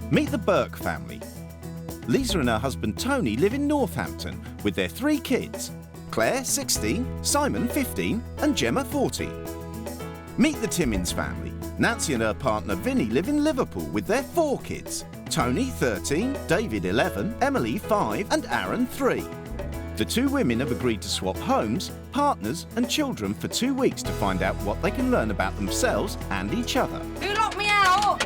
Meet the Burke family. Lisa and her husband Tony live in Northampton with their 3 kids, Claire, 16, Simon, 15 and Gemma, 14. Meet the Timmins family. Nancy and her partner Vinnie live in Liverpool with their 4 kids, Tony, 13, David, 11, Emily, 5 and Aaron, 3. The 2 women have agreed to swap homes, partners and children for 2 weeks to find out what they can learn about themselves and each other. Who locked me out?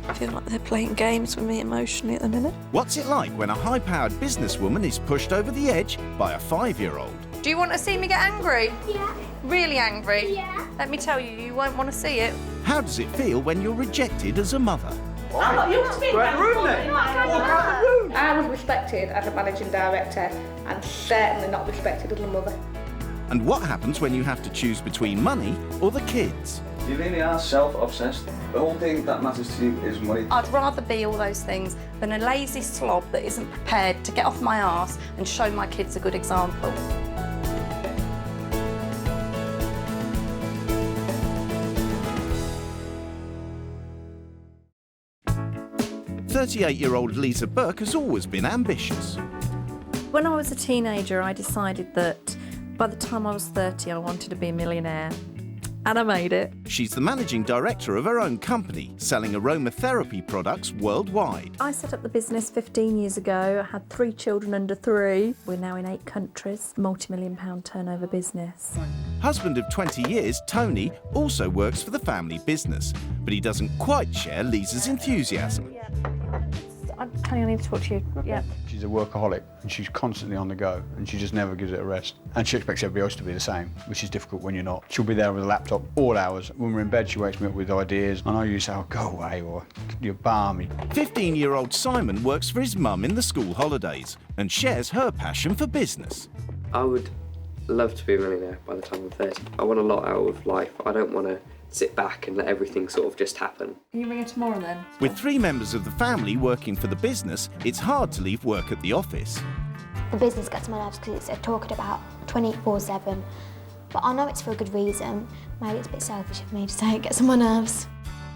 I feel like they're playing games with me emotionally at the minute. What's it like when a high-powered businesswoman is pushed over the edge by a 5-year-old? Do you want to see me get angry? Yeah. Really angry? Yeah. Let me tell you, you won't want to see it. How does it feel when you're rejected as a mother? I'm not used to being Go out the room then. Walk out the room. I was respected as a managing director and certainly not respected as a mother. And what happens when you have to choose between money or the kids? You really are self-obsessed. The whole thing that matters to you is money. I'd rather be all those things than a lazy slob that isn't prepared to get off my arse and show my kids a good example. 38-year-old Lisa Burke has always been ambitious. When I was a teenager, I decided that by the time I was 30, I wanted to be a millionaire. And I made it. She's the managing director of her own company, selling aromatherapy products worldwide. I set up the business 15 years ago. I had 3 children under 3. We're now in 8 countries, multi-million-pound turnover business. Husband of 20 years, Tony, also works for the family business, but he doesn't quite share Lisa's enthusiasm. Tony, I need to talk to you. Yeah. She's a workaholic and she's constantly on the go and she just never gives it a rest. And she expects everybody else to be the same, which is difficult when you're not. She'll be there with a laptop all hours. When we're in bed, she wakes me up with ideas and I usually say, oh, go away, or you're balmy. 15-year-old Simon works for his mum in the school holidays and shares her passion for business. I would love to be a millionaire by the time I'm 30. I want a lot out of life. I don't want to sit back and let everything sort of just happen. Can you ring her tomorrow then? With 3 members of the family working for the business, it's hard to leave work at the office. The business gets on my nerves because it's talking about 24/7. But I know it's for a good reason. Maybe it's a bit selfish of me to say it gets on my nerves.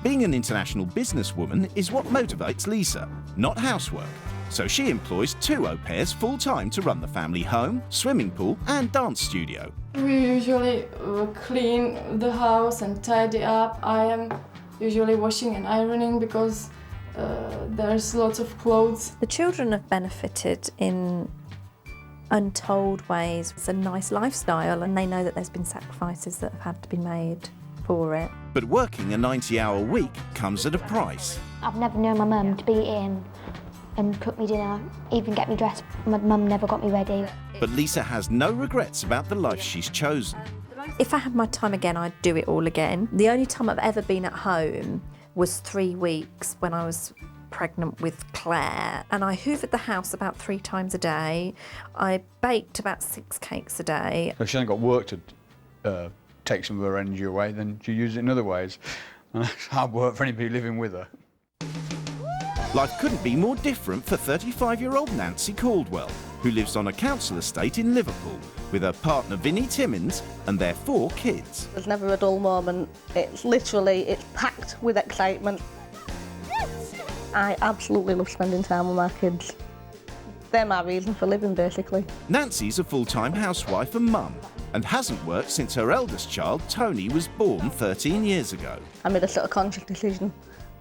Being an international businesswoman is what motivates Lisa, not housework. So she employs 2 au pairs full-time to run the family home, swimming pool and dance studio. We usually clean the house and tidy up. I am usually washing and ironing because there's lots of clothes. The children have benefited in untold ways. It's a nice lifestyle and they know that there's been sacrifices that have had to be made for it. But working a 90-hour week comes at a price. I've never known my mum to be in and cook me dinner, even get me dressed. My mum never got me ready. But Lisa has no regrets about the life she's chosen. If I had my time again, I'd do it all again. The only time I've ever been at home was 3 weeks when I was pregnant with Claire, and I hoovered the house about 3 times a day. I baked about 6 cakes a day. If she hasn't got work to take some of her energy away, then she uses it in other ways. And it's hard work for anybody living with her. Life couldn't be more different for 35-year-old Nancy Caldwell, who lives on a council estate in Liverpool with her partner Vinnie Timmins and their 4 kids. There's never a dull moment. It's packed with excitement. I absolutely love spending time with my kids. They're my reason for living, basically. Nancy's a full-time housewife and mum and hasn't worked since her eldest child, Tony, was born 13 years ago. I made a sort of conscious decision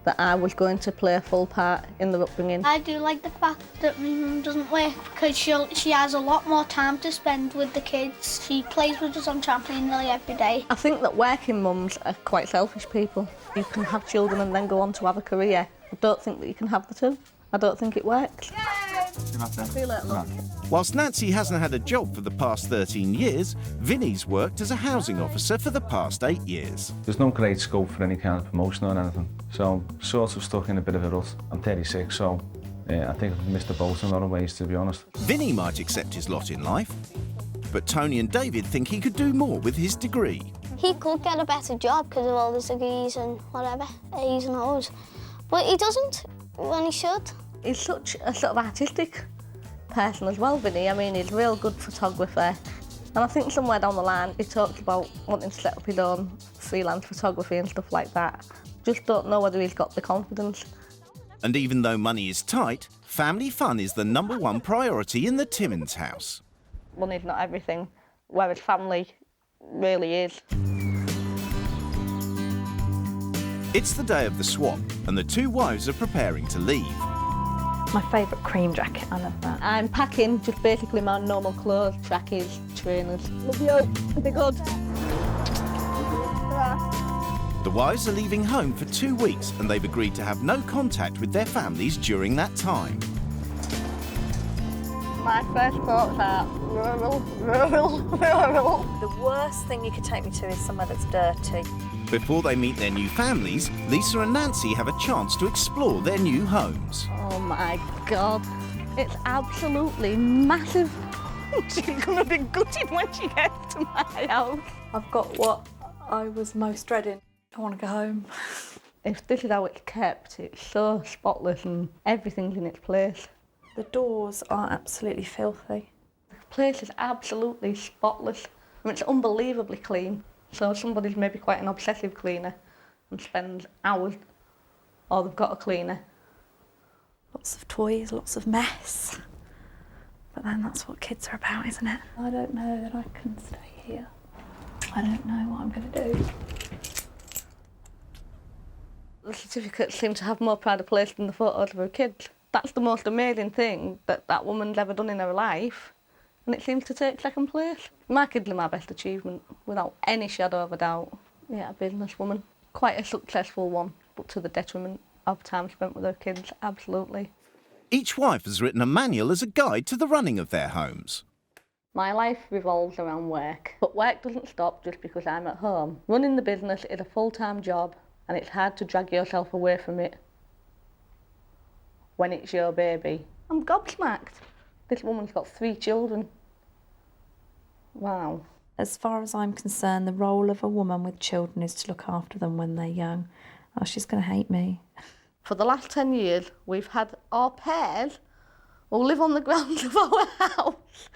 that I was going to play a full part in their upbringing. I do like the fact that my mum doesn't work because she has a lot more time to spend with the kids. She plays with us on trampoline nearly every day. I think that working mums are quite selfish people. You can have children and then go on to have a career. I don't think that you can have the 2. I don't think it works. See you later, love. Whilst Nancy hasn't had a job for the past 13 years, Vinnie's worked as a housing officer for the past 8 years. There's no great scope for any kind of promotion or anything, so I'm sort of stuck in a bit of a rut. I'm 36, so I think I've missed the boat in a lot of ways, to be honest. Vinnie might accept his lot in life, but Tony and David think he could do more with his degree. He could get a better job because of all his degrees and whatever, A's and O's. But he doesn't when he should. He's such a sort of artistic person as well, Vinnie. I mean, he's a real good photographer. And I think somewhere down the line, he talked about wanting to set up his own freelance photography and stuff like that. Just don't know whether he's got the confidence. And even though money is tight, family fun is the #1 priority in the Timmins house. Money's not everything, whereas family really is. It's the day of the swap, and the two wives are preparing to leave. My favourite cream jacket, I love that. I'm packing just basically my normal clothes, trackies, trainers. Love you, be good. The wives are leaving home for 2 weeks, and they've agreed to have no contact with their families during that time. My first thoughts are rural. The worst thing you could take me to is somewhere that's dirty. Before they meet their new families, Lisa and Nancy have a chance to explore their new homes. Oh my God, it's absolutely massive. She's going to be gutted when she gets to my house. I've got what I was most dreading. I want to go home. If this is how it's kept, it's so spotless and everything's in its place. The doors are absolutely filthy. The place is absolutely spotless. I mean, it's unbelievably clean. So somebody's maybe quite an obsessive cleaner and spends hours, or they've got a cleaner. Lots of toys, lots of mess. But then that's what kids are about, isn't it? I don't know that I can stay here. I don't know what I'm going to do. The certificates seem to have more pride of place than the photos of her kids. That's the most amazing thing that woman's ever done in her life, and it seems to take second place. My kids are my best achievement, without any shadow of a doubt. Yeah, a businesswoman. Quite a successful one, but to the detriment of time spent with her kids, absolutely. Each wife has written a manual as a guide to the running of their homes. My life revolves around work, but work doesn't stop just because I'm at home. Running the business is a full-time job, and it's hard to drag yourself away from it when it's your baby. I'm gobsmacked. This woman's got 3 children. Wow. As far as I'm concerned, the role of a woman with children is to look after them when they're young. Oh, she's going to hate me. For the last 10 years, we've had au pairs who live on the grounds of our house.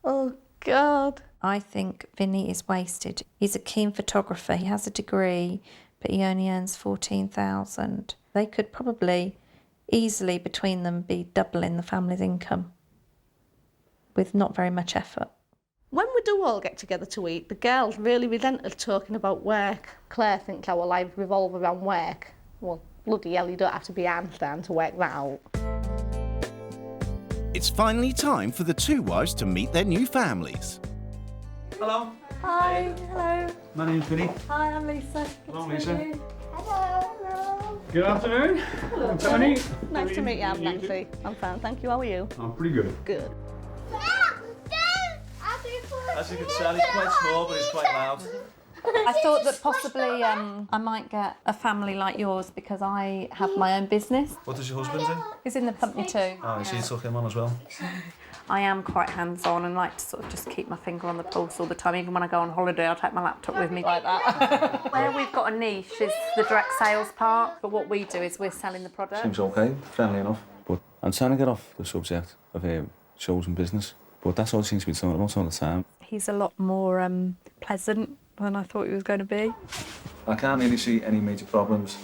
Oh, God. I think Vinny is wasted. He's a keen photographer. He has a degree, but he only earns $14,000. They could probably easily, between them, be doubling the family's income with not very much effort. When we do all get together to eat, the girls really resent us talking about work. Claire thinks our lives revolve around work. Well, bloody hell, you don't have to be Einstein to work that out. It's finally time for the two wives to meet their new families. Hello. Hi, hello. My name's Vinny. Hi, I'm Lisa. Hello, Lisa. Hello. Good afternoon. Hello, Tony. Nice to meet you, I'm Nancy. I'm fine, thank you. How are you? I'm pretty good. Good. As you can tell, it's quite small, but it's quite loud. I thought that possibly I might get a family like yours because I have my own business. What does your husband do? He's in the company too. Oh, so you took him on as well? I am quite hands-on and like to sort of just keep my finger on the pulse all the time. Even when I go on holiday, I'll take my laptop with me like that. Where we've got a niche is the direct sales part, but what we do is we're selling the product. Seems okay, friendly enough. But I'm trying to get off the subject of shows and business. But that's all seems to be talking about all the time. He's a lot more pleasant than I thought he was going to be. I can't really see any major problems,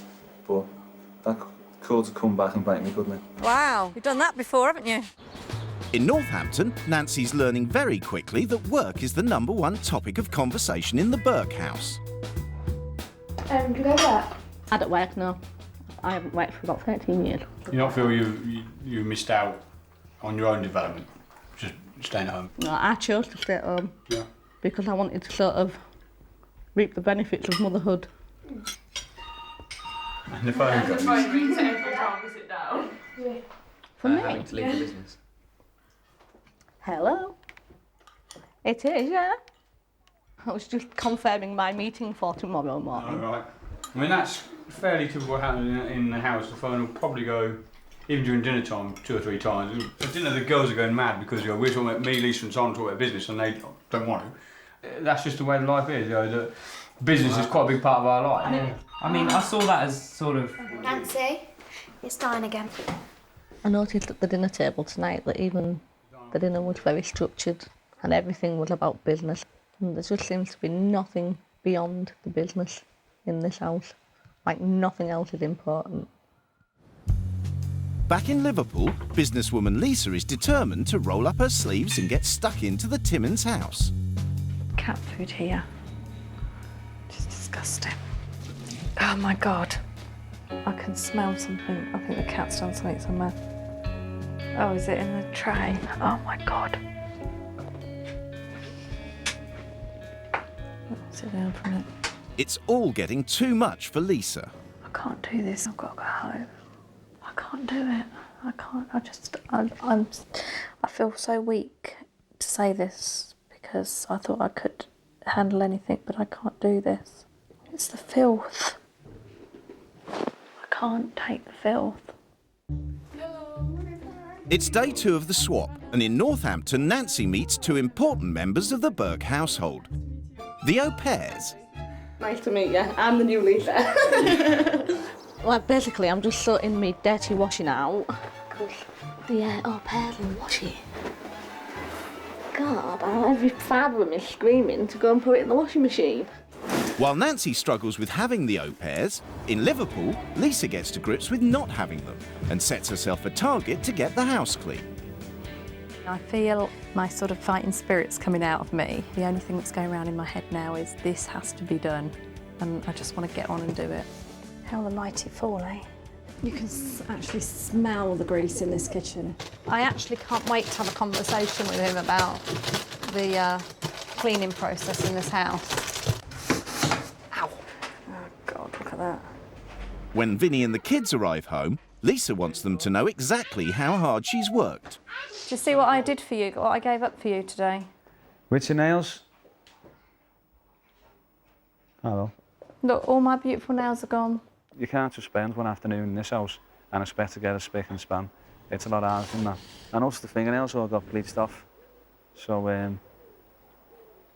but that could come back and bite me, couldn't it? Wow, you've done that before, haven't you? In Northampton, Nancy's learning very quickly that work is the #1 topic of conversation in the Burke house. Do you go work? I don't work, no. I haven't worked for about 13 years. You don't feel you missed out on your own development, just staying at home? No, I chose to stay at home. Yeah. Because I wanted to sort of reap the benefits of motherhood. And the phone goes. rings every time we sit down. For me? Having to leave the business. Hello? It is, yeah. I was just confirming my meeting for tomorrow morning. All right. I mean, that's fairly typical happening in the house. The phone will probably go, even during dinner time, 2 or 3 times. At dinner, the girls are going mad because we're talking about me, Lisa and Simon talking about business and they don't want to. That's just the way life is. The business is quite a big part of our life. Yeah. I mean, I saw that as sort of... Nancy, it's dying again. I noticed at the dinner table tonight that even the dinner was very structured and everything was about business. And there just seems to be nothing beyond the business in this house. Like, nothing else is important. Back in Liverpool, businesswoman Lisa is determined to roll up her sleeves and get stuck into the Timmins house. Cat food here. Just disgusting. Oh my God. I can smell something. I think the cat's done something somewhere. Oh, is it in the tray? Oh my God. Sit down for a minute. It's all getting too much for Lisa. I can't do this. I've got to go home. I can't do it. I can't. I feel so weak to say this because I thought I could handle anything, but I can't do this. It's the filth. I can't take the filth. It's day 2 of the swap, and in Northampton, Nancy meets 2 important members of the Burke household. The au pairs. Nice to meet you. I'm the new Lisa. Well, basically, I'm just sorting me dirty washing out. Because the au pairs are washing. God, every fibre of me is screaming to go and put it in the washing machine. While Nancy struggles with having the au pairs, in Liverpool, Lisa gets to grips with not having them and sets herself a target to get the house clean. I feel my sort of fighting spirit's coming out of me. The only thing that's going around in my head now is this has to be done, and I just want to get on and do it. How the mighty fall, eh? You can actually smell the grease in this kitchen. I actually can't wait to have a conversation with him about the cleaning process in this house. Ow. Oh God, look at that. When Vinny and the kids arrive home, Lisa wants them to know exactly how hard she's worked. Do you see what I did for you, what I gave up for you today? With your nails? Oh well. Look, all my beautiful nails are gone. You can't just spend one afternoon in this house and expect to get a spick and span. It's a lot harder than that. And also the fingernails all got bleached off. So,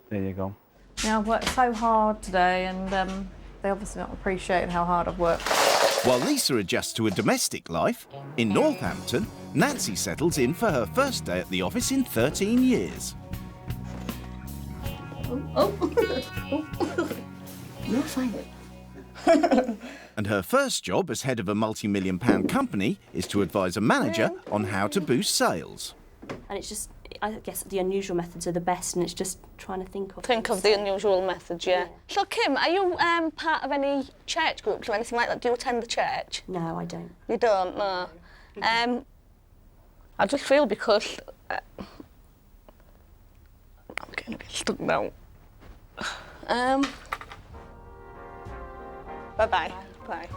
there you go. Yeah, I've worked so hard today and they obviously not appreciated how hard I've worked. While Lisa adjusts to a domestic life, in Northampton, Nancy settles in for her first day at the office in 13 years. You're fine. And her first job as head of a multi-million-pound company is to advise a manager on how to boost sales. And it's just, I guess the unusual methods are the best, and it's just trying to think of the unusual methods, yeah. So, Kim, are you part of any church groups or anything like that? Do you attend the church? No, I don't. You don't, no. I just feel because I'm getting a bit stuck now. Bye-bye. Bye.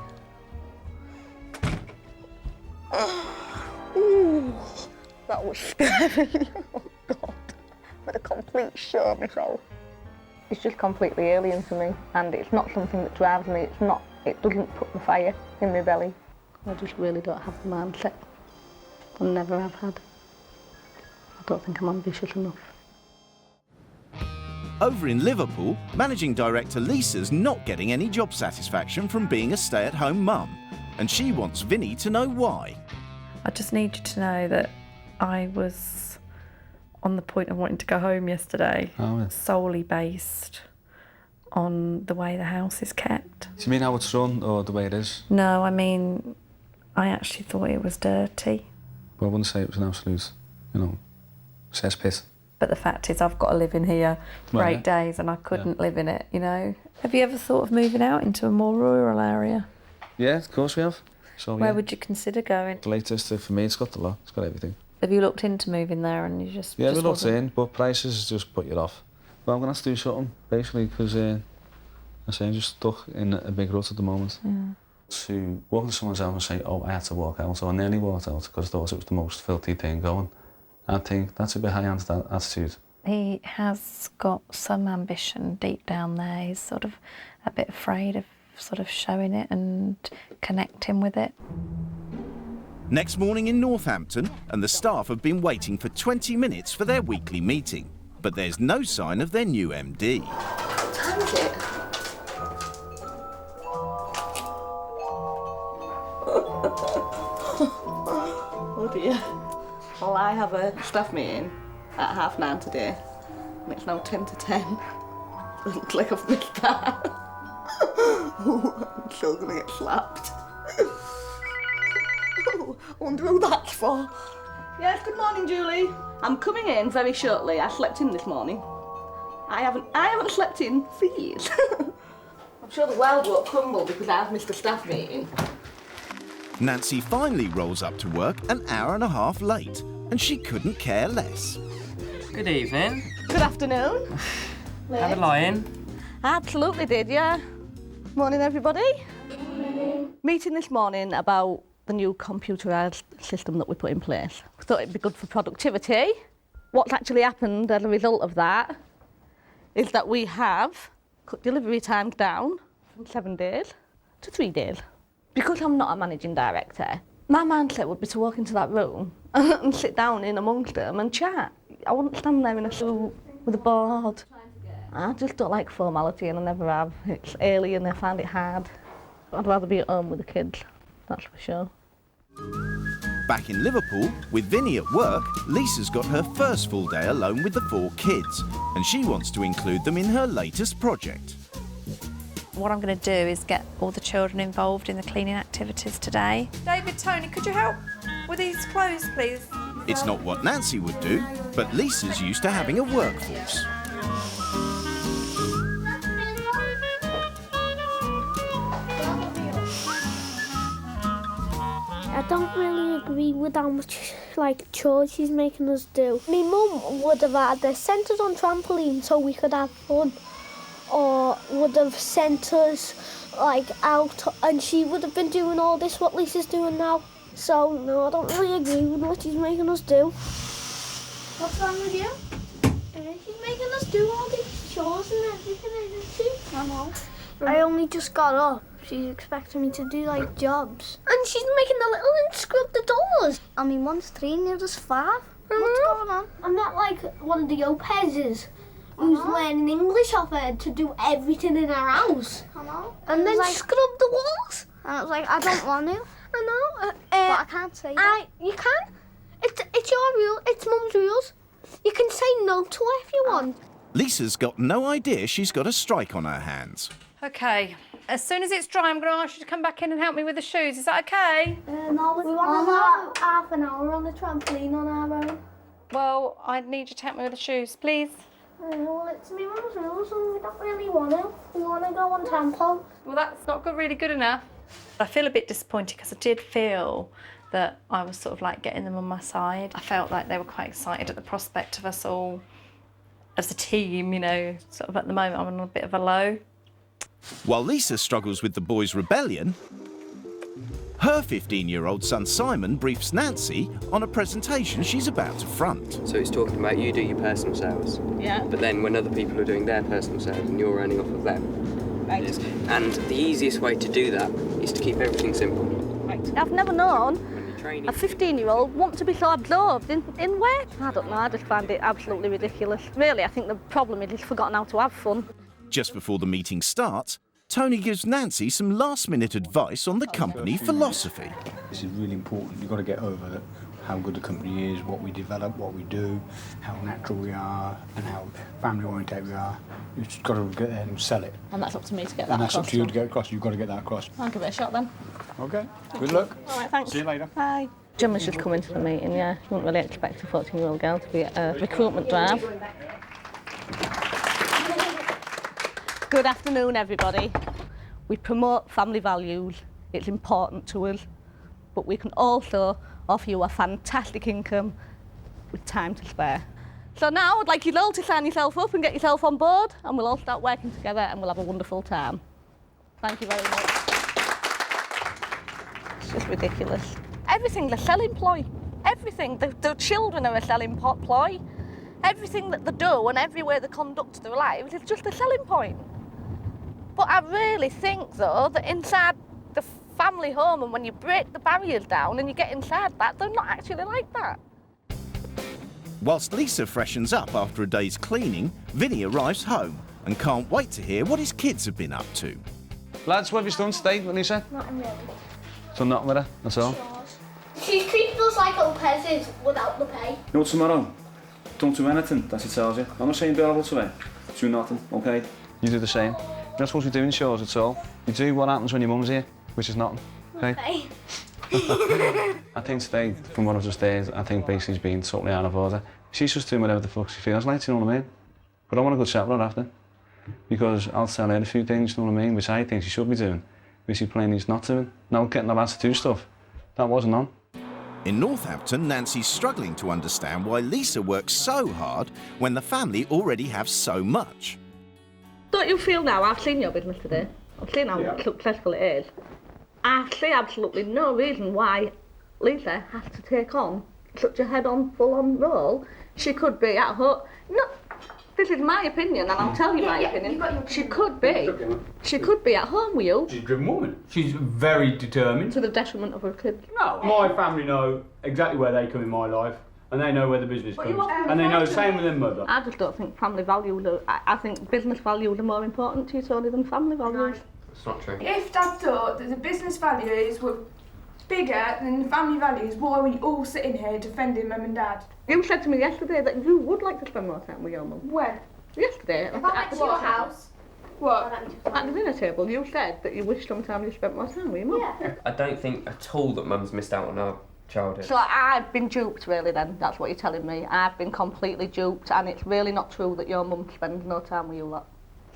Ooh, that was scary. Oh, God. What a complete show myself. It's just completely alien to me, and it's not something that drives me. It doesn't put the fire in my belly. I just really don't have the mindset. I never have had. I don't think I'm ambitious enough. Over in Liverpool, managing director Lisa's not getting any job satisfaction from being a stay-at-home mum, and she wants Vinny to know why. I just need you to know that I was on the point of wanting to go home yesterday, solely based on the way the house is kept. Do you mean how it's run or the way it is? No, I mean, I actually thought it was dirty. Well, I wouldn't say it was an absolute, cesspit. But the fact is I've got to live in here for 8 days and I couldn't live in it, Have you ever thought of moving out into a more rural area? Yeah, of course we have. So, Where would you consider going? The latest, for me, it's got the lot. It's got everything. Have you looked into moving there and you just... Yeah, we looked in, but prices just put you off. But I'm going to have to do something, basically, because I'm just stuck in a big rut at the moment. Yeah. To walk into someone's house and say, oh, I had to walk out, or I nearly walked out because I thought it was the most filthy thing going. I think that's a bit high-handed attitude. He has got some ambition deep down there. He's sort of a bit afraid of sort of showing it and connecting with it. Next morning in Northampton, and the staff have been waiting for 20 minutes for their weekly meeting. But there's no sign of their new MD. What time is it? Oh dear. Well, I have a staff meeting at 9:30 today, and it's now 10 to 10. It looks like I've missed that. I'm still gonna get slapped. Oh wonder who that's for. Yes, good morning, Julie. I'm coming in very shortly. I slept in this morning. I haven't slept in for years. I'm sure the world won't crumble because I've missed a staff meeting. Nancy finally rolls up to work an hour and a half late, and she couldn't care less. Good evening. Good afternoon. Have a lie-in? I absolutely did, yeah. Morning, everybody. Morning. Meeting this morning about the new computerised system that we put in place. We thought it'd be good for productivity. What's actually happened as a result of that is that we have cut delivery times down from 7 days to 3 days. Because I'm not a managing director, my mindset would be to walk into that room and sit down in amongst them and chat. I wouldn't stand there in a suit with a board. I just don't like formality and I never have. It's alien, I find it hard. I'd rather be at home with the kids, that's for sure. Back in Liverpool, with Vinny at work, Lisa's got her first full day alone with the 4 kids, and she wants to include them in her latest project. What I'm going to do is get all the children involved in the cleaning activities today. David, Tony, could you help with these clothes, please? It's not what Nancy would do, but Lisa's used to having a workforce. I don't really agree with how much chores she's making us do. My mum would have either sent us on trampoline so we could have fun, or would have sent us out and she would have been doing all this what Lisa's doing now. So no, I don't really agree with what she's making us do. What's wrong with you? She's making us do all these chores and everything, isn't she? I know. I only just got up. She's expecting me to do jobs. And she's making the little and scrub the doors. I mean, one's 3 and the other's 5. What's going on? I'm not like one of the Opez's who's learning English off her to do everything in her house. I know. And then scrub the walls. And I was like, I don't want to. I know. But I can't say that. You can. It's your rule. It's Mum's rules. You can say no to her if you want. Lisa's got no idea she's got a strike on her hands. OK, as soon as it's dry, I'm going to ask you to come back in and help me with the shoes. Is that OK? No, we want about half an hour on the trampoline on our own. Well, I need you to help me with the shoes, please. Well, it's my mum's rules and we don't really want to. We want to go on tempo. Well, that's not really good enough. I feel a bit disappointed because I did feel that I was sort of getting them on my side. I felt like they were quite excited at the prospect of us all as a team, sort of at the moment I'm on a bit of a low. While Lisa struggles with the boys' rebellion, her 15-year-old son Simon briefs Nancy on a presentation she's about to front. So it's talking about you do your personal sales. Yeah. But then when other people are doing their personal sales and you're earning off of them. Right. Yes. And the easiest way to do that is to keep everything simple. Right. I've never known a 15-year-old want to be so absorbed in work. I don't know, I just find it absolutely ridiculous. Really, I think the problem is he's forgotten how to have fun. Just before the meeting starts, Tony gives Nancy some last-minute advice on the company philosophy. This is really important. You've got to get over how good the company is, what we develop, what we do, how natural we are, and how family-oriented we are. You've just got to get there and sell it. And that's up to me to get that across. And that's up to you to get across. You've got to get that across. I'll give it a shot then. OK. Good luck. All right, thanks. See you later. Bye. Gemma's just come into the meeting, yeah. You wouldn't really expect a 14-year-old girl to be at a recruitment drive. Good afternoon, everybody. We promote family values. It's important to us. But we can also offer you a fantastic income with time to spare. So now I'd like you all to sign yourself up and get yourself on board, and we'll all start working together and we'll have a wonderful time. Thank you very much. It's just ridiculous. Everything's a selling ploy. Everything. The children are a selling ploy. Everything that they do and every way they conduct their lives is just a selling point. But I really think, though, that inside the family home and when you break the barriers down and you get inside that, they're not actually like that. Whilst Lisa freshens up after a day's cleaning, Vinny arrives home and can't wait to hear what his kids have been up to. Lads, what have you done today, Lisa? Nothing really. So nothing with her, that's all? She treated us like Opez's without the pay. You know, tomorrow, don't do anything that she tells you. I'm not saying be horrible to her. Do nothing, OK? You do the same. You're not supposed to be doing chores at all. You do what happens when your mum's here, which is nothing, OK? I think today, from what I've just heard, I think basically she's been totally out of order. She's just doing whatever the fuck she feels like, you know what I mean? But I want to go chat with her after. Because I'll tell her a few things, you know what I mean, which I think she should be doing, which she plainly is not doing. Now getting the lads to do stuff, that wasn't on. In Northampton, Nancy's struggling to understand why Lisa works so hard when the family already have so much. Don't you feel now, I've seen your business today, I've seen how successful it is. I see absolutely no reason why Lisa has to take on such a head-on, full-on role. She could be at home. No, this is my opinion, and I'll tell you my opinion. She could be at home with you. She's a driven woman. She's very determined. To the detriment of her kids. No, my family know exactly where they come in my life, and they know where the business comes. And they know the same with their mother. I just don't think family values are, I think business values are more important to you, Tony, than family values. It's not true. If Dad thought that the business values were bigger than the family values, why are we all sitting here defending Mum and Dad? You said to me yesterday that you would like to spend more time with your mum. When? Yesterday. If I went to your house. What? At the dinner table, you said that you wished sometimes you spent more time with your mum. Yeah. I don't think at all that Mum's missed out on our childhood. So I've been duped really then, that's what you're telling me. I've been completely duped, and it's really not true that your mum spends no time with you lot.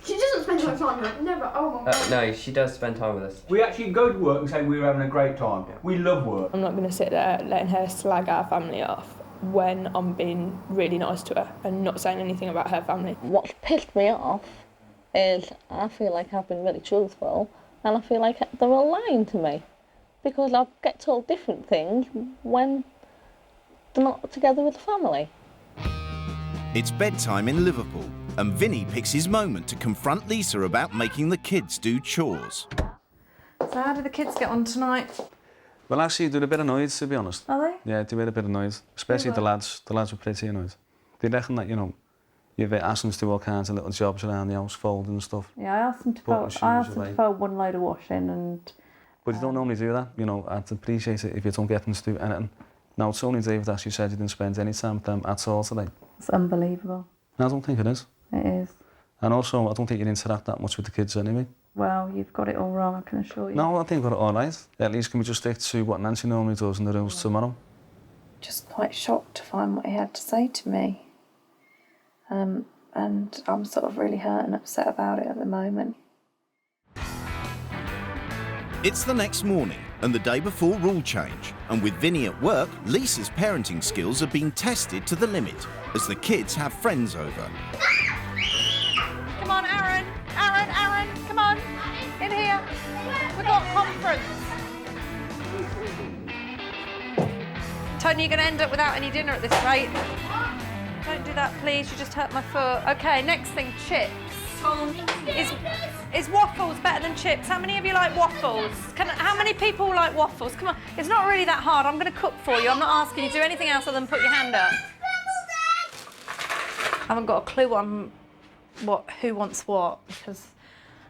She doesn't spend her time with us. Never. Oh my God. No, she does spend time with us. We actually go to work and say we were having a great time. We love work. I'm not going to sit there letting her slag our family off when I'm being really nice to her and not saying anything about her family. What's pissed me off is I feel like I've been really truthful, and I feel like they're all lying to me because I get told different things when they're not together with the family. It's bedtime in Liverpool, and Vinny picks his moment to confront Lisa about making the kids do chores. So how did the kids get on tonight? Well, actually, they're a bit annoyed, to be honest. Are they? Yeah, they were a bit annoyed, especially the lads. The lads were pretty annoyed. They reckon that, you know, you've asked them to do all kinds of little jobs around the house, folding and stuff. Yeah, I asked them to fold one load of washing and... But you don't normally do that, you know. I'd appreciate it if you don't get them to do anything. Now, Tony David actually said he didn't spend any time with them at all today. It's unbelievable. I don't think it is. It is. And also, I don't think you interact that much with the kids anyway. Well, you've got it all wrong, I can assure you. No, I think we've got it all right. At least can we just stick to what Nancy normally does in the rules tomorrow? Just quite shocked to find what he had to say to me. And I'm sort of really hurt and upset about it at the moment. It's the next morning and the day before rule change, and with Vinny at work, Lisa's parenting skills are being tested to the limit as the kids have friends over. Come on, Aaron, come on, in here. We've got conference. Tony, you're going to end up without any dinner at this rate. Don't do that, please, you just hurt my foot. Okay, next thing, chips. Is waffles better than chips? How many of you like waffles? How many people like waffles? Come on, it's not really that hard. I'm going to cook for you. I'm not asking you to do anything else other than put your hand up. I haven't got a clue on who wants what, because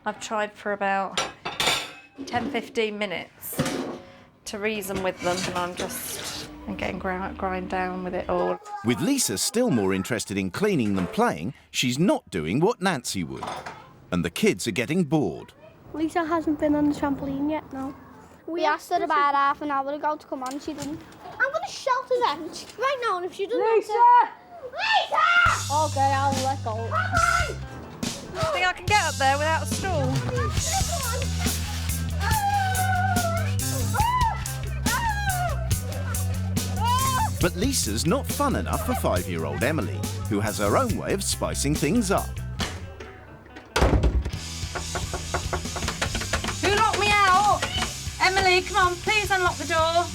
I've tried for about 10-15 minutes to reason with them, and I'm getting grind down with it all. With Lisa still more interested in cleaning than playing, she's not doing what Nancy would. And the kids are getting bored. Lisa hasn't been on the trampoline yet, no. We asked her about half an hour ago to come on, she didn't. I'm going to shout at her right now, and if she doesn't... Lisa! Okay, I'll let go. I think I can get up there without a stool. But Lisa's not fun enough for 5-year-old Emily, who has her own way of spicing things up. Who locked me out? Emily, come on, please unlock the door.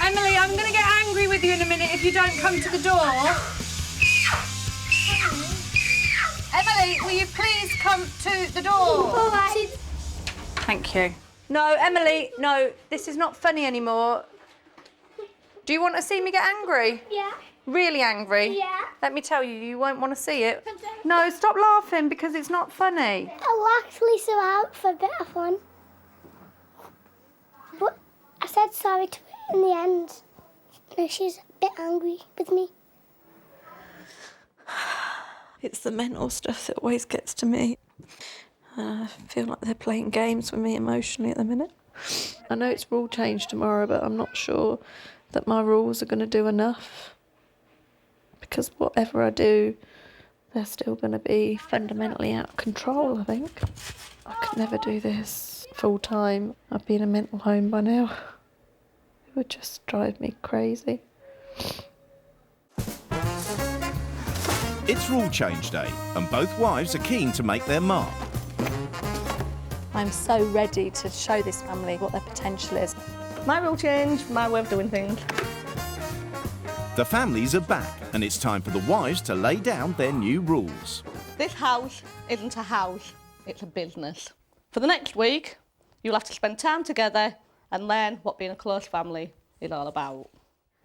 Emily, I'm going to get angry with you in a minute if you don't come to the door. Emily, will you please come to the door? All right. Thank you. No, Emily, no, this is not funny anymore. Do you want to see me get angry? Yeah. Really angry? Yeah. Let me tell you, you won't want to see it. No, stop laughing because it's not funny. I laughed Lisa out for a bit of fun. But I said sorry to her in the end. Now she's a bit angry with me. It's the mental stuff that always gets to me. feel like they're playing games with me emotionally at the minute. I know it's rule change tomorrow, but I'm not sure that my rules are going to do enough. Because whatever I do, they're still going to be fundamentally out of control, I think. I could never do this full time. I'd be in a mental home by now. It would just drive me crazy. It's rule change day, and both wives are keen to make their mark. I'm so ready to show this family what their potential is. My rule change, my way of doing things. The families are back, and it's time for the wives to lay down their new rules. This house isn't a house, it's a business. For the next week, you'll have to spend time together and learn what being a close family is all about.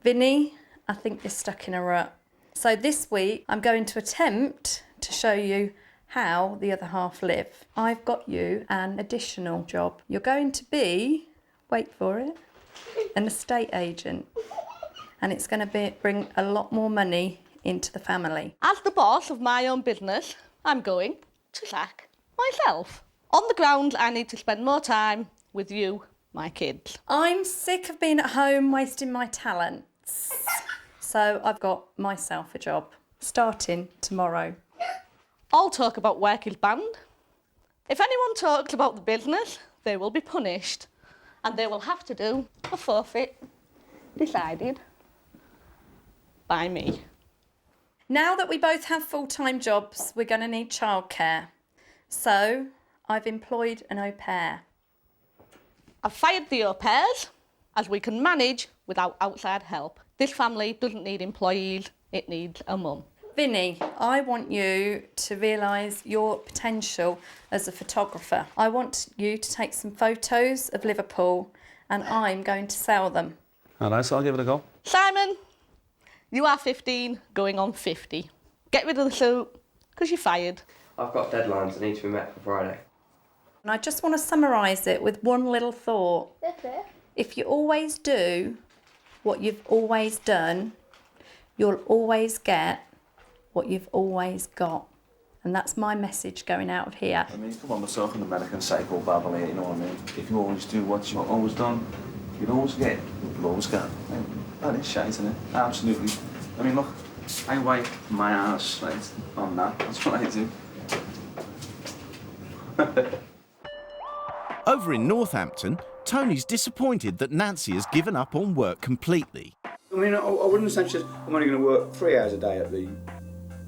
Vinny, I think you're stuck in a rut. So this week, I'm going to attempt to show you how the other half live. I've got you an additional job. You're going to be, wait for it, an estate agent. And it's going to bring a lot more money into the family. As the boss of my own business, I'm going to sack myself. On the ground, I need to spend more time with you, my kids. I'm sick of being at home wasting my talents. So I've got myself a job, starting tomorrow. All talk about work is banned. If anyone talks about the business, they will be punished. And they will have to do a forfeit decided by me. Now that we both have full-time jobs, we're going to need childcare. So I've employed an au pair. I've fired the au pairs, as we can manage without outside help. This family doesn't need employees, it needs a mum. Vinny, I want you to realise your potential as a photographer. I want you to take some photos of Liverpool and I'm going to sell them. All right, so I'll give it a go. Simon, you are 15, going on 50. Get rid of the suit, because you're fired. I've got deadlines that need to be met for Friday. And I just want to summarise it with one little thought. If you always do what you've always done, you'll always get what you've always got. And that's my message going out of here. I mean, come on, we're talking American psycho babble here, you know what I mean? If you always do what you've always done, you'll always get what you've always got. That is shite, isn't it? Absolutely. I mean, look, I wipe my ass, right, on that. That's what I do. Over in Northampton, Tony's disappointed that Nancy has given up on work completely. I mean, I wouldn't say just I'm only going to work 3 hours a day at the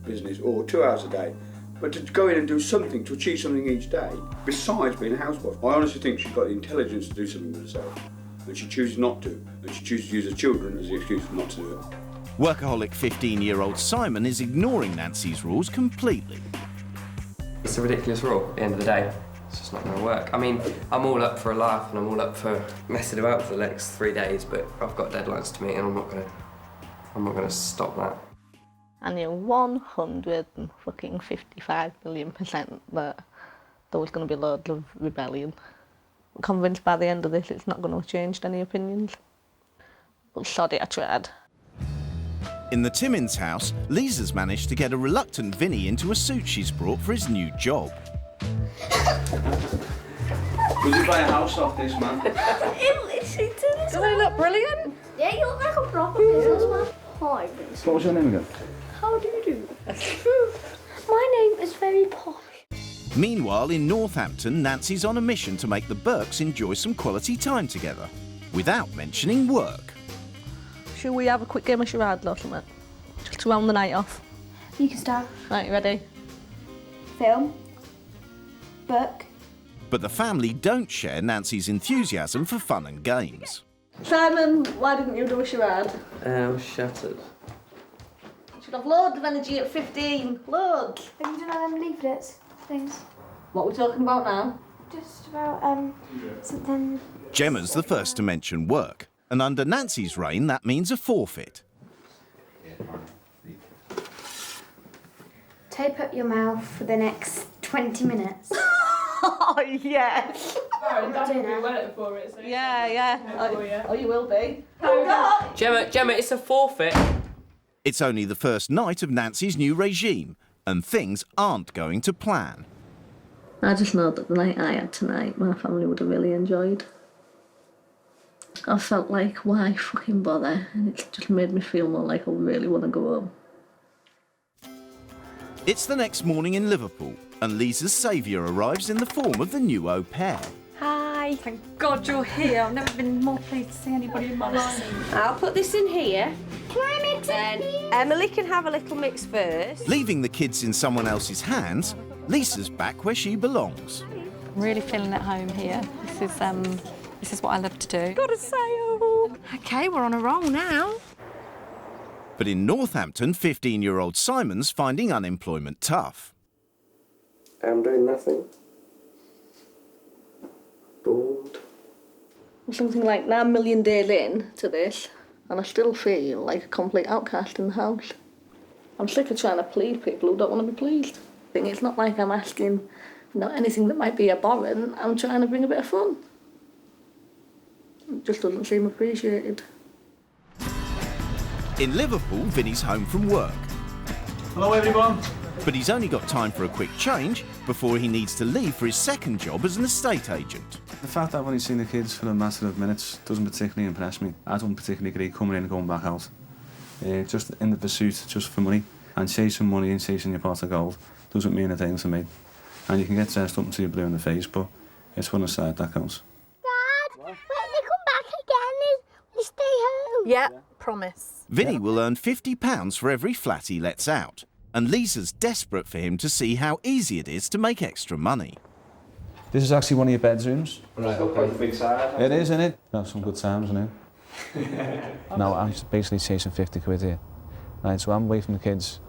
business or 2 hours a day, but to go in and do something, to achieve something each day, besides being a housewife. I honestly think she's got the intelligence to do something with herself, and she chooses not to, and she chooses to use her children as the excuse for not to do it. Workaholic 15-year-old Simon is ignoring Nancy's rules completely. It's a ridiculous rule at the end of the day. It's just not going to work. I mean, I'm all up for a laugh and I'm all up for messing about for the next 3 days, but I've got deadlines to meet and I'm not going to stop that. I knew 155 million% that there was going to be loads of rebellion. I'm convinced by the end of this it's not going to have changed any opinions. But sod it, I tried. In the Timmins house, Lisa's managed to get a reluctant Vinny into a suit she's brought for his new job. Would you buy a house off this, man? Do they look brilliant? Yeah, you look like a proper businessman. Hi, Vince. What was your name again? How do you do? My name is very posh. Meanwhile, in Northampton, Nancy's on a mission to make the Burkes enjoy some quality time together, without mentioning work. Should we have a quick game of charades or something? Just to round the night off. You can start. Right, you ready? Film. Book. But the family don't share Nancy's enthusiasm for fun and games. Simon, why didn't you do a charade? I was shattered. You should have loads of energy at 15. Loads. Have you done all them leaflets things? What are we talking about now? Just about something. Gemma's the first to mention work, and under Nancy's reign that means a forfeit. Tape up your mouth for the next 20 minutes. Oh, yes. Definitely went for it. So Yeah. Oh, you will be. Gemma, it's a forfeit. It's only the first night of Nancy's new regime, and things aren't going to plan. I just know that the night I had tonight, my family would have really enjoyed. I felt like, why fucking bother? And it just made me feel more like I really want to go home. It's the next morning in Liverpool, and Lisa's saviour arrives in the form of the new au pair. Hi. Thank God you're here. I've never been more pleased to see anybody in my life. I'll put this in here. Can I mix it? Emily can have a little mix first. Leaving the kids in someone else's hands, Lisa's back where she belongs. I'm really feeling at home here. This is what I love to do. Got a sale. Okay, we're on a roll now. But in Northampton, 15-year-old Simon's finding unemployment tough. I'm doing nothing. Bored. Something like 9 million days in to this, and I still feel like a complete outcast in the house. I'm sick of trying to please people who don't want to be pleased. It's not like I'm asking, anything that might be abhorrent. I'm trying to bring a bit of fun. It just doesn't seem appreciated. In Liverpool, Vinny's home from work. Hello, everyone. But he's only got time for a quick change before he needs to leave for his second job as an estate agent. The fact that I've only seen the kids for a matter of minutes doesn't particularly impress me. I don't particularly agree coming in and going back out. Just in the pursuit, just for money. And chasing money and chasing your pot of gold doesn't mean a thing to me. And you can get dressed up until you're blue in the face, but it's one aside that counts. Dad, when they come back again, we stay home. Yeah, promise. Vinny will earn £50 for every flat he lets out, and Lisa's desperate for him to see how easy it is to make extra money. This is actually one of your bedrooms. Right, okay. Big side. It is, isn't it? That's some good times, isn't it? No, I'm just basically chasing 50 quid here. Right, so I'm away from the kids,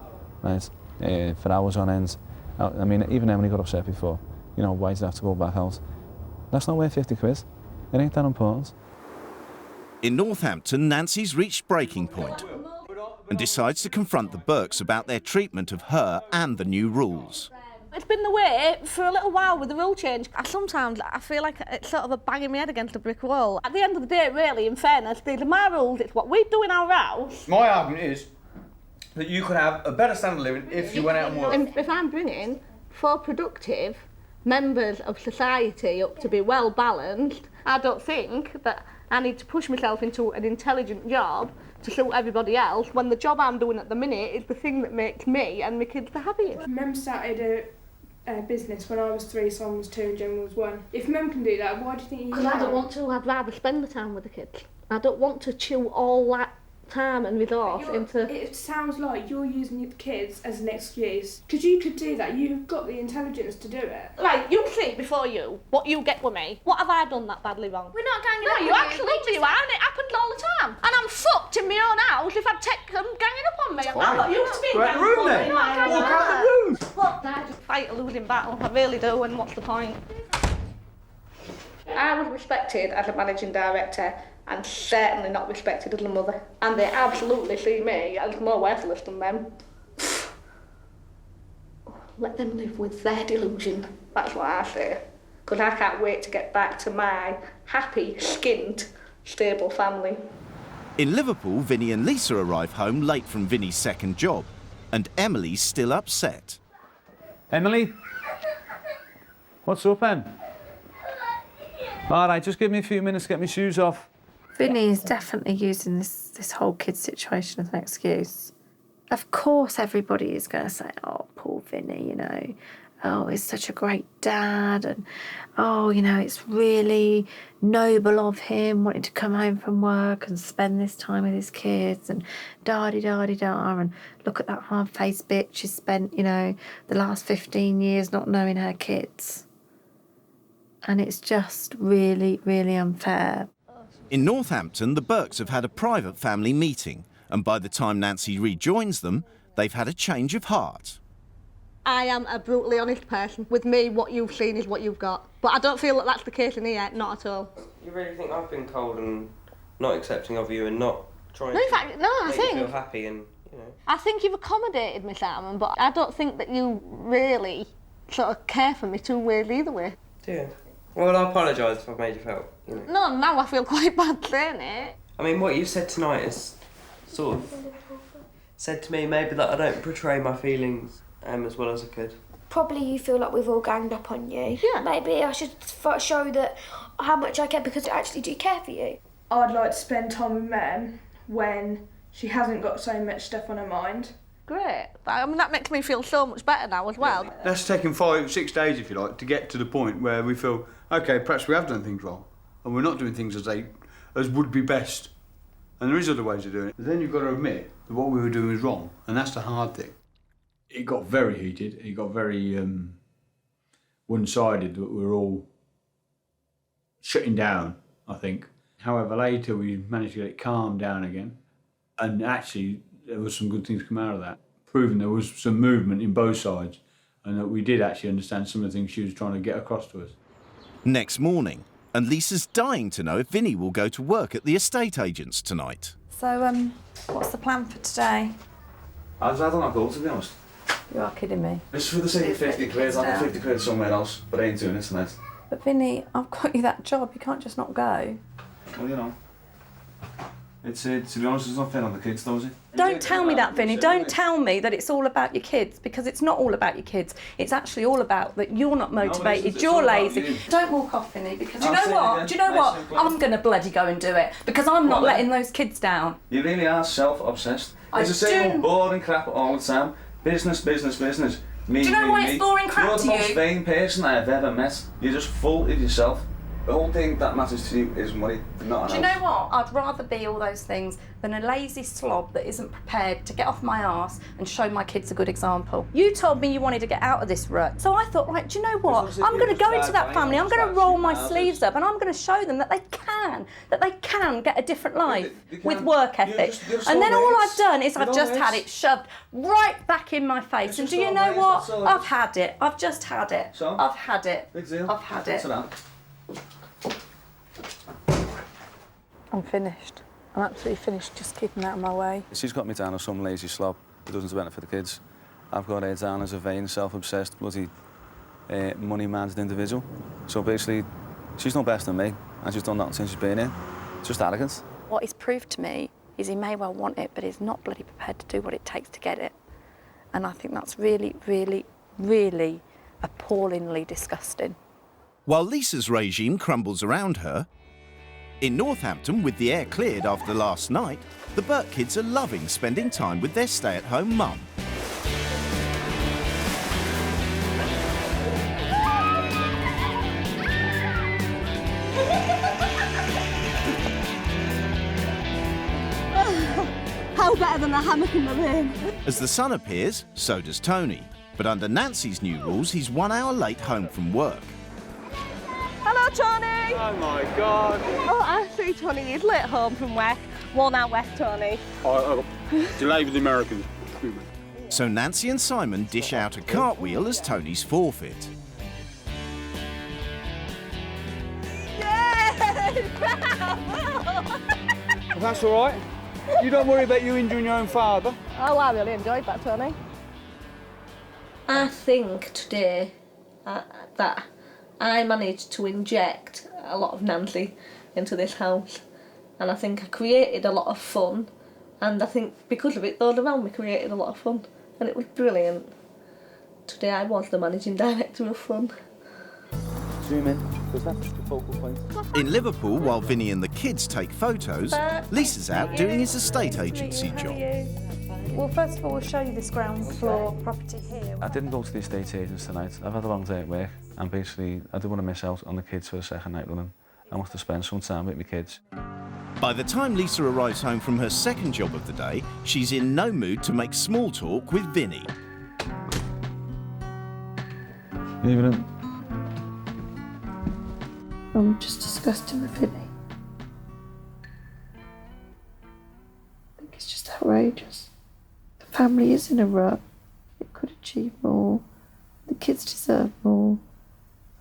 right, for hours on end. I mean, even Emily got upset before. Why did I have to go back out? That's not worth 50 quid. It ain't that important. In Northampton, Nancy's reached breaking point and decides to confront the Burkes about their treatment of her and the new rules. It's been the way for a little while with the rule change. Sometimes I feel like it's sort of a banging my head against a brick wall. At the end of the day, really, in fairness, these are my rules. It's what we do in our house. My argument is that you could have a better standard of living if you went out and worked. And if I'm bringing 4 productive members of society up to be well balanced, I don't think that I need to push myself into an intelligent job to suit everybody else when the job I'm doing at the minute is the thing that makes me and my kids the happiest. Mum started a business when I was 3, Son was 2 and Gemma was 1. If Mum can do that, why do you think you can? Because I don't want to. I'd rather spend the time with the kids. I don't want to chew all that time and resource into... It sounds like you're using the kids as an excuse. Because you could do that. You've got the intelligence to do it. Right, you see before you what you get with me. What have I done that badly wrong? We're not ganging no, up you on absolutely you are, and it happens all the time. And I'm fucked in my own house if I'd take them ganging up on me. I'm not used to being ganged up on me. Walk out the room. Look, I just fight a losing battle. I really do, and what's the point? I was respected as a managing director and certainly not respected as a mother. And they absolutely see me as more worthless than them. Let them live with their delusion. That's what I say. Because I can't wait to get back to my happy, skinned, stable family. In Liverpool, Vinny and Lisa arrive home late from Vinny's second job, and Emily's still upset. Emily? What's up, Em? All right, just give me a few minutes to get my shoes off. Vinny is definitely using this whole kid situation as an excuse. Of course everybody is going to say, oh, poor Vinny, oh, he's such a great dad, and oh, it's really noble of him wanting to come home from work and spend this time with his kids, and da-di-da-di-da, and look at that hard-faced bitch who's spent, the last 15 years not knowing her kids. And it's just really, really unfair. In Northampton, the Burkes have had a private family meeting, and by the time Nancy rejoins them, they've had a change of heart. I am a brutally honest person. With me, what you've seen is what you've got. But I don't feel that that's the case in here, not at all. You really think I've been cold and not accepting of you and not trying no, in fact, no, to I make think, you feel happy and, I think you've accommodated me, Simon, but I don't think that you really sort of care for me 2 ways either way. Do you? Well, I apologise if I've made you feel, No, now I feel quite bad saying it. I mean, what you've said tonight is sort of said to me maybe that I don't portray my feelings as well as I could. probably you feel like we've all ganged up on you. Yeah. Maybe I should show that how much I care because I actually do care for you. I'd like to spend time with Mem when she hasn't got so much stuff on her mind. Great. I mean, that makes me feel so much better now as well. That's taken 5-6 days, if you like, to get to the point where we feel, OK, perhaps we have done things wrong and we're not doing things as would be best. And there is other ways of doing it. But then you've got to admit that what we were doing was wrong, and that's the hard thing. It got very heated. It got very one-sided, that we were all shutting down, I think. However, later we managed to get it calmed down again, and actually there was some good things come out of that, proving there was some movement in both sides, and that we did actually understand some of the things she was trying to get across to us. Next morning, and Lisa's dying to know if Vinny will go to work at the estate agents tonight. So, what's the plan for today? I don't know, cool, to be honest. You are kidding me. It's for the sake of 50 quid, I'll have 50 quid somewhere else, but I ain't doing it tonight. But Vinny, I've got you that job, you can't just not go. Well, you know. It's, to be honest, it's not fair on the kids, though, is it? Don't tell me that, Vinny. Don't tell me that it's all about your kids, because it's not all about your kids. It's actually all about that you're not motivated, it's you're all about lazy. you. Don't walk off, Vinny, because you I'll know say it what? again. Do you know what? I'm going to bloody go and do it, because I'm not Well, letting those kids down. You really are self-obsessed. It's the same old boring crap all the time. Business, business, business. Me, Do you know me, why me. it's boring crap You're to the most you? vain person I have ever met. You're just full of yourself. The whole thing that matters to you is money, not Do you know what? I'd rather be all those things than a lazy slob that isn't prepared to get off my arse and show my kids a good example. You told me you wanted to get out of this rut, so I thought, right, do you know what? I'm going to go into that family, I'm going to roll my sleeves up and I'm going to show them that they can get a different life with work ethic. And then all I've done is I've just had it shoved right back in my face. And do you know what? I've had it. I've just had it. I've had it. Big deal. I've had it. I'm finished. I'm absolutely finished. Just keeping out of my way. She's got me down as some lazy slob who doesn't do anything for the kids. I've got her down as a vain, self-obsessed, bloody money-minded individual. So basically, she's no better than me, and she's done nothing since she's been here. It's just arrogance. What he's proved to me is he may well want it, but he's not bloody prepared to do what it takes to get it. And I think that's really, really, really appallingly disgusting. While Lisa's regime crumbles around her, in Northampton, with the air cleared after last night, the Burt kids are loving spending time with their stay-at-home mum. How better than a hammock in the rain? As the sun appears, so does Tony. But under Nancy's new rules, he's 1 hour late home from work. Hello, Tony! Oh my God! Oh, I see, Tony. He's late home from work. 1 hour west, Tony. Delay with the Americans. So Nancy and Simon dish out a cartwheel as Tony's forfeit. Yay! Well, that's all right. You don't worry about you injuring your own father. Oh, I really enjoyed that, Tony. I think today that I managed to inject a lot of Nancy into this house, and I think I created a lot of fun, and I think because of it, those around me created a lot of fun, and it was brilliant. Today I was the managing director of fun. Zoom in, because that's the focal point. In Liverpool, while Vinny and the kids take photos, Lisa's out doing his estate agency job. Well, first of all, we'll show you this ground floor property here. I didn't go to the estate agents tonight. I've had a long day at work, and basically I didn't want to miss out on the kids for a second night running. I want to spend some time with my kids. By the time Lisa arrives home from her second job of the day, she's in no mood to make small talk with Vinny. Evening. I'm just disgusted with Vinny. I think it's just outrageous. The family is in a rut. It could achieve more. The kids deserve more.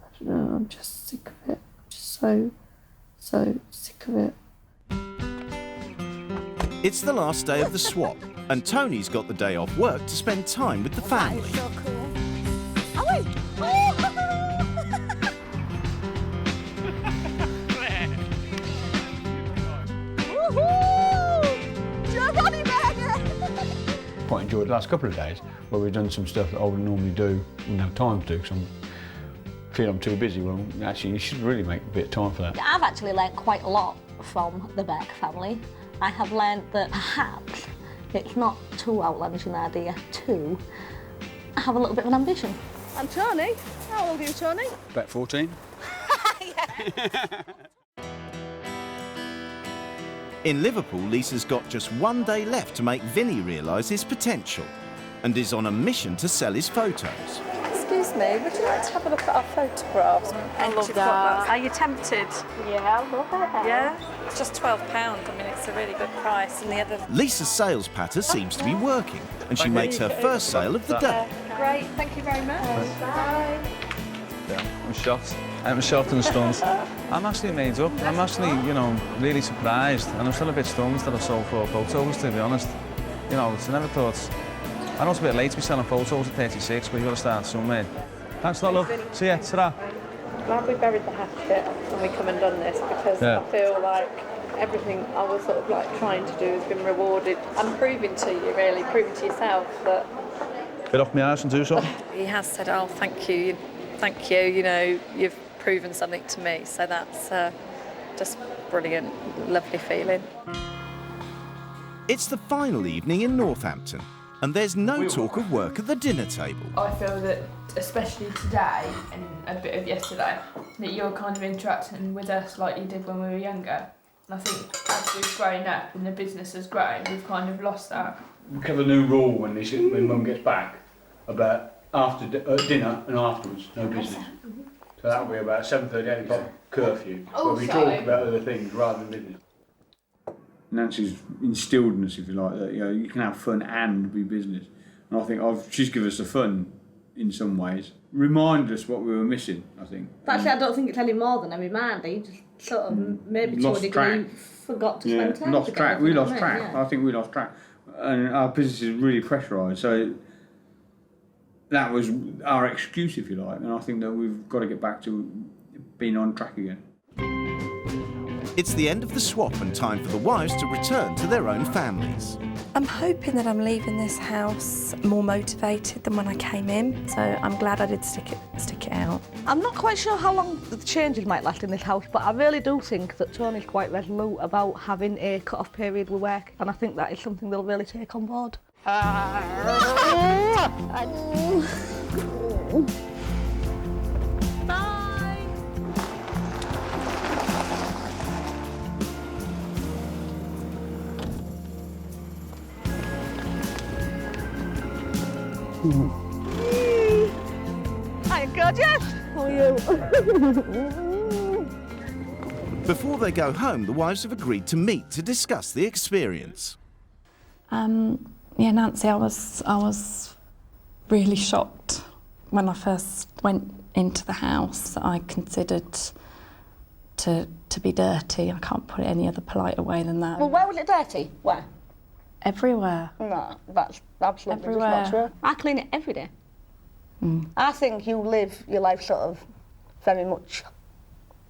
I don't know, I'm just sick of it. I'm just so sick of it. It's the last day of the swap, and Tony's got the day off work to spend time with the family. So cool. Oh, wait! Oh! Quite enjoyed the last couple of days where we've done some stuff that I would normally do, wouldn't have time to do because I feel I'm too busy. Well, actually, you should really make a bit of time for that. I've actually learnt quite a lot from the Beck family. I have learnt that perhaps it's not too outlandish an idea to have a little bit of an ambition. And Tony, how old are you, Tony? About 14. In Liverpool, Lisa's got just one day left to make Vinny realise his potential and is on a mission to sell his photos. Excuse me, would you like to have a look at our photographs? I love that. Are you tempted? Yeah, I love it. Yeah? It's just £12. I mean, it's a really good price. And the other... Lisa's sales patter seems to be working and she makes her first sale of the day. Great, thank you very much. Bye. Yeah, I'm shocked. I'm shocked and stunned. I'm actually made up. I'm actually, you know, really surprised, and I'm still a bit stunned that I've sold 4 photos, to be honest. You know, I never thought... I know it's a bit late to be selling photos at 36, but you've got to start somewhere. Thanks a lot, love. See ya. Ta-ra. Glad we buried the hatchet and we come and done this, because I feel like everything I was sort of like trying to do has been rewarded. I'm proving to you, really, proving to yourself that... Get off my arse and do something. He has said, oh, thank you, you know, you've proven something to me, so that's just brilliant, lovely feeling. It's the final evening in Northampton and there's no talk of work at the dinner table. I feel that, especially today and a bit of yesterday, that you're kind of interacting with us like you did when we were younger. And I think as we've grown up and the business has grown, we've kind of lost that. We have a new rule when Mum gets back about after dinner and afterwards, no business. So that'll be about 7:30, 8 o'clock curfew, where we talk about other things rather than business. Nancy's instilled in us, if you like, that you can have fun and be business. And I think she's given us the fun in some ways. Reminded us what we were missing, I think. But actually, I don't think it's any more than a reminder. You just sort of, maybe to a degree, forgot to spend time lost together. track. We lost track. Yeah. I think we lost track. And our business is really pressurised, so that was our excuse, if you like, and I think that we've got to get back to being on track again. It's the end of the swap and time for the wives to return to their own families. I'm hoping that I'm leaving this house more motivated than when I came in, so I'm glad I did stick it out. I'm not quite sure how long the changes might last in this house, but I really do think that Tony's quite resolute about having a cut-off period with work, and I think that is something they'll really take on board. Hi, gorgeous. How are you? Before they go home, the wives have agreed to meet to discuss the experience. Yeah, Nancy, I was really shocked when I first went into the house. I considered to be dirty. I can't put it any other politer way than that. Well, where was it dirty? Where? Everywhere. No, that's absolutely Everywhere. just not true. I clean it every day. I think you live your life sort of very much,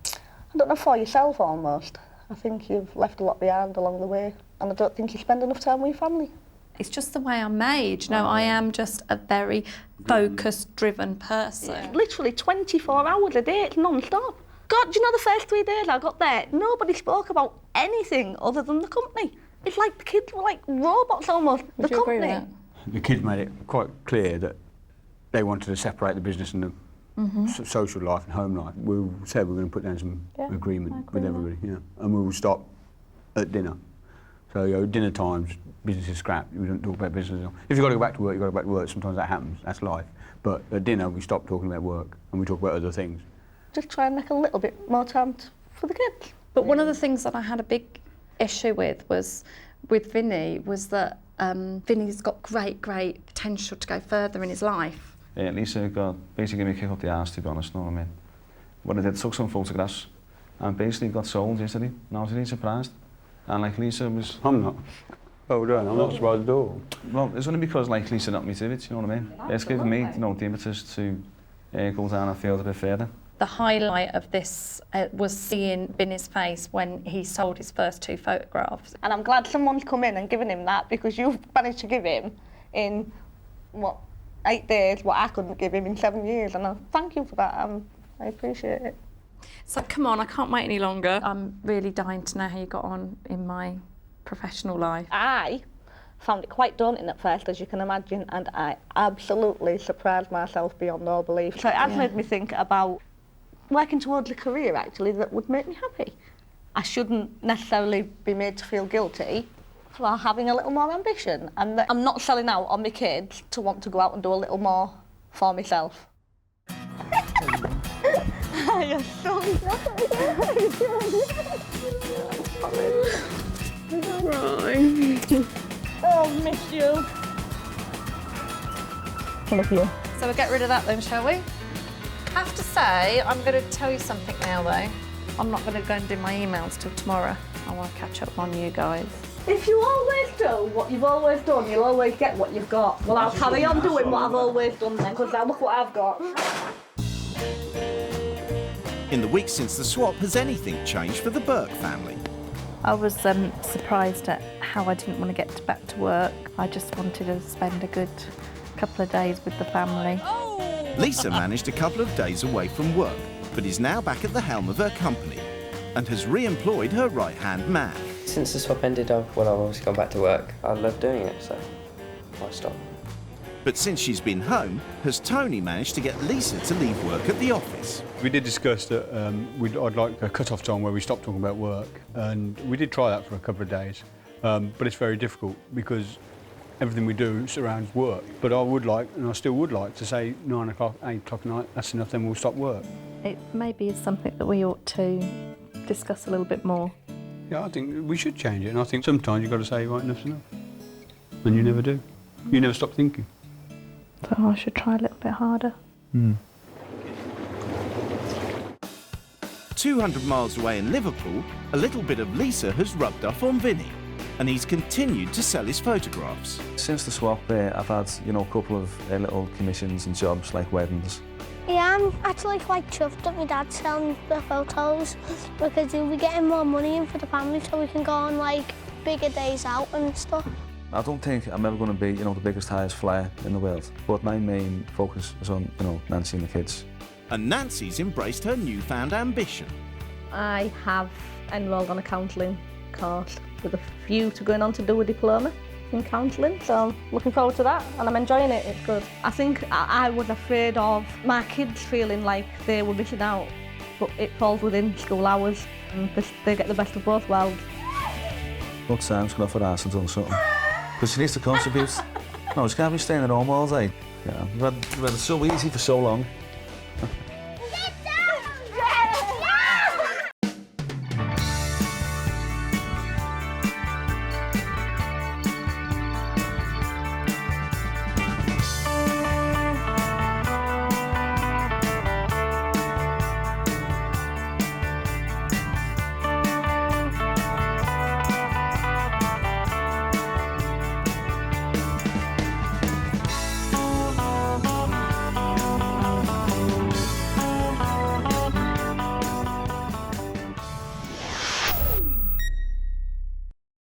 I don't know, for yourself almost. I think you've left a lot behind along the way, and I don't think you spend enough time with your family. It's just the way I'm made. You know, I am just a very focused, driven person. Yeah. Literally 24 hours a day, it's non-stop. God, do you know the first 3 days I got there, nobody spoke about anything other than the company. It's like the kids were like robots almost. Would you agree with that? The kids made it quite clear that they wanted to separate the business and the social life and home life. We said we were going to put down some agreement with everybody, and we will stop at dinner. So dinner times, business is scrapped. We don't talk about business. If you've got to go back to work, you've got to go back to work. Sometimes that happens. That's life. But at dinner, we stop talking about work and we talk about other things. Just try and make a little bit more time for the kids. But one of the things that I had a big issue with Vinny was that Vinny's got great potential to go further in his life. Yeah, Lisa got basically me a kick up the arse, to be honest, you know what I mean? What I did, took some photographs and basically got sold yesterday, and I was really surprised. And like Lisa was... I'm not. Oh, done. I'm not surprised at all. Well, it's only because like Lisa knocked me to it, you know what I mean? It's given me, the impetus to go down and field a bit further. The highlight of this was seeing Vinny's face when he sold his first 2 photographs. And I'm glad someone's come in and given him that, because you've managed to give him in, 8 days, what I couldn't give him in 7 years, and I thank you for that. I appreciate it. So come on, I can't wait any longer. I'm really dying to know how you got on in my professional life. I found it quite daunting at first, as you can imagine, and I absolutely surprised myself beyond all belief. So it has made me think about working towards a career, actually, that would make me happy. I shouldn't necessarily be made to feel guilty for having a little more ambition, and that I'm not selling out on my kids to want to go out and do a little more for myself. You're so oh, miss you. Love you. So we'll get rid of that then, shall we? I have to say, I'm going to tell you something now though. I'm not going to go and do my emails till tomorrow. I want to catch up on you guys. If you always do what you've always done, you'll always get what you've got. Well, I'll carry on doing what I've always done then, because now look what I've got. In the weeks since the swap, has anything changed for the Burke family? I was surprised at how I didn't want to get back to work. I just wanted to spend a good couple of days with the family. Lisa managed a couple of days away from work, but is now back at the helm of her company and has re-employed her right-hand man. Since the swap ended, I've obviously gone back to work. I love doing it, so why stop? But since she's been home, has Tony managed to get Lisa to leave work at the office? We did discuss that I'd like a cut-off time where we stop talking about work, and we did try that for a couple of days, but it's very difficult because everything we do surrounds work. But I would like, and I still would like, to say 9 o'clock, 8 o'clock at night, that's enough, then we'll stop work. It maybe is something that we ought to discuss a little bit more. Yeah, I think we should change it, and I think sometimes you've got to say, right, enough's enough. And you never do. You never stop thinking. So I should try a little bit harder. 200 miles away in Liverpool, a little bit of Lisa has rubbed off on Vinny, and he's continued to sell his photographs. Since the swap, I've had, a couple of little commissions and jobs like weddings. Yeah, I'm actually quite chuffed that my dad's selling the photos because we'll be getting more money in for the family so we can go on like bigger days out and stuff. I don't think I'm ever going to be, the biggest, highest flyer in the world, but my main focus is on, Nancy and the kids. And Nancy's embraced her newfound ambition. I have enrolled on a counselling course with a view to going on to do a diploma in counselling, so I'm looking forward to that and I'm enjoying it, it's good. I think I was afraid of my kids feeling like they were missing out, but it falls within school hours and they get the best of both worlds. What Sam's going to offer us and done something, because she needs to contribute. No, she can't be staying at home all day. You've had it so easy for so long.